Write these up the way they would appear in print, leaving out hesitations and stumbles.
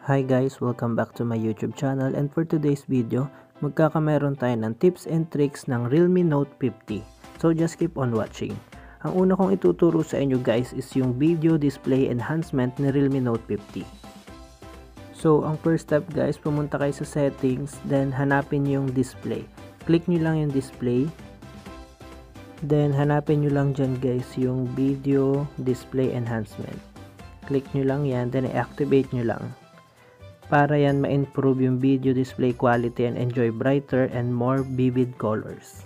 Hi guys, welcome back to my YouTube channel, and for today's video, magkakameron tayo ng tips and tricks ng Realme Note 50. So just keep on watching. Ang una kong ituturo sa inyo guys is yung video display enhancement ni Realme Note 50. So ang first step guys, pumunta kayo sa settings, then hanapin yung display. Click nyo lang yung display. Then hanapin nyo lang dyan guys yung video display enhancement. Click nyo lang yan, then i-activate nyo lang. Para yan ma-improve yung video display quality and enjoy brighter and more vivid colors.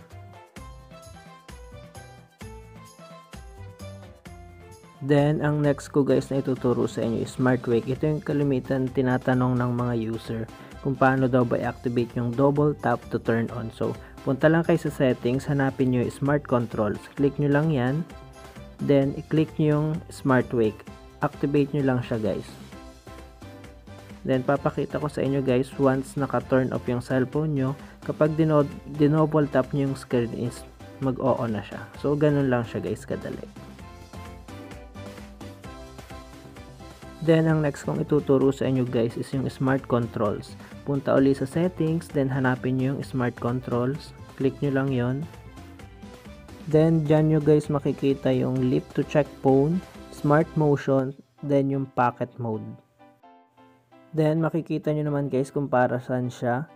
Then, ang next ko guys na ituturo sa inyo is Smart Wake. Ito yung kalimitan tinatanong ng mga user kung paano daw ba i-activate yung double tap to turn on. So, punta lang kayo sa settings, hanapin nyo yung Smart Controls. Click nyo lang yan. Then, i-click nyo yung Smart Wake. Activate nyo lang siya guys. Then, papakita ko sa inyo guys, once naka-turn off yung cellphone nyo, kapag dinouble tap nyo yung screen is mag-o-on na siya. So, ganun lang siya guys, kadali. Then, ang next kong ituturo sa inyo guys is yung Smart Controls. Punta ulit sa settings, then hanapin nyo yung Smart Controls. Click nyo lang yon. Then, dyan nyo guys makikita yung Lift to Check Phone, Smart Motion, then yung Pocket Mode. Then, makikita nyo naman guys kung para saan siya.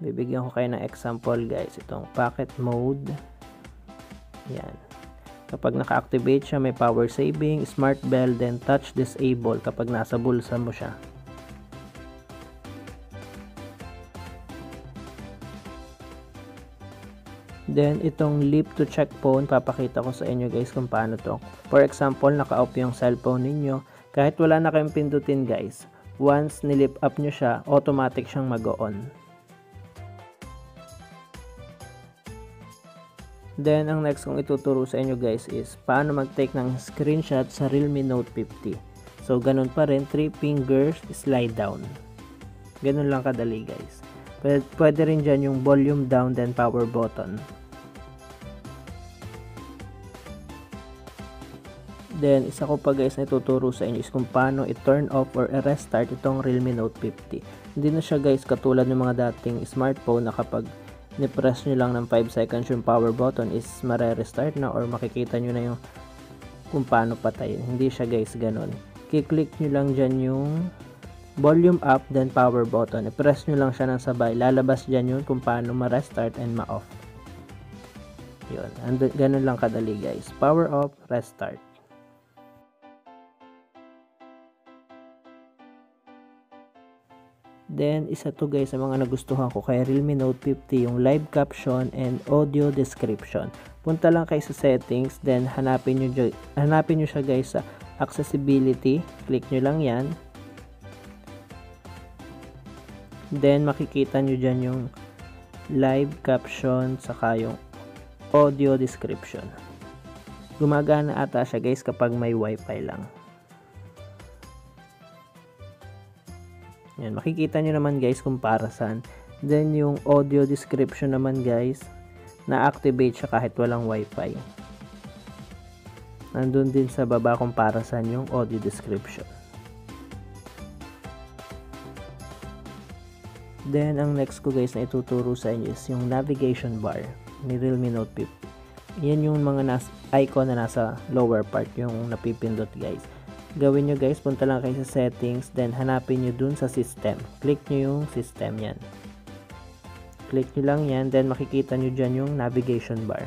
Bibigyan ko kayo ng example guys. Itong pocket mode. Yan. Kapag naka-activate siya, may power saving, smart bell, then touch disable kapag nasa bulsa mo siya. Then, itong leap to check phone, papakita ko sa inyo guys kung paano to. For example, naka-off yung cellphone ninyo. Kahit wala na kayong pindutin guys, once nilip up nyo siya, automatic siyang mag-on. Then, ang next kong ituturo sa inyo guys is paano mag-take ng screenshot sa Realme Note 50. So, ganun pa rin, 3 fingers slide down. Ganun lang kadali guys. Pwede rin dyan yung volume down, then power button. Then, isa ko pa guys na ituturo sa inyo is kung paano i-turn off or i-restart itong Realme Note 50. Hindi na siya guys katulad ng mga dating smartphone na kapag ni-press nyo lang ng 5 seconds yung power button is mare-restart na or makikita nyo na yung kung paano patayin. Hindi siya guys ganun. Kiklik nyo lang dyan yung volume up then power button. I-press nyo lang siya ng sabay. Lalabas dyan yun kung paano ma-restart and ma-off. Yun. Ganun lang kadali guys. Power off, restart. Then, isa to guys sa mga nagustuhan ko kay Realme Note 50, yung live caption and audio description. Punta lang kayo sa settings, then hanapin nyo siya guys sa accessibility. Click nyo lang yan. Then, makikita nyo dyan yung live caption saka yung audio description. Gumagana ata siya guys kapag may wifi lang. Yan, makikita nyo naman guys kung para saan. Then yung audio description naman guys, na-activate siya kahit walang wifi. Nandun din sa baba kung para saan yung audio description. Then ang next ko guys na ituturo sa inyo is yung navigation bar ni Realme Note 50. Yan yung mga icon na nasa lower part yung napipindot guys. Gawin nyo guys, punta lang kayo sa settings, then hanapin nyo dun sa system. Click nyo yung system yan. Click nyo lang yan, then makikita nyo dyan yung navigation bar.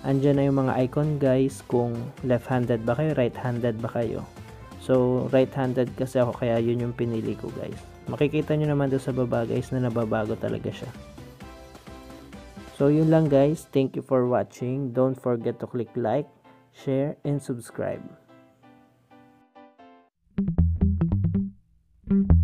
Andyan na yung mga icon guys, kung left-handed ba kayo, right-handed ba kayo. So, right-handed kasi ako, kaya yun yung pinili ko guys. Makikita nyo naman doon sa baba guys na nababago talaga siya. So, yun lang guys. Thank you for watching. Don't forget to click like, share, and subscribe. Thank you.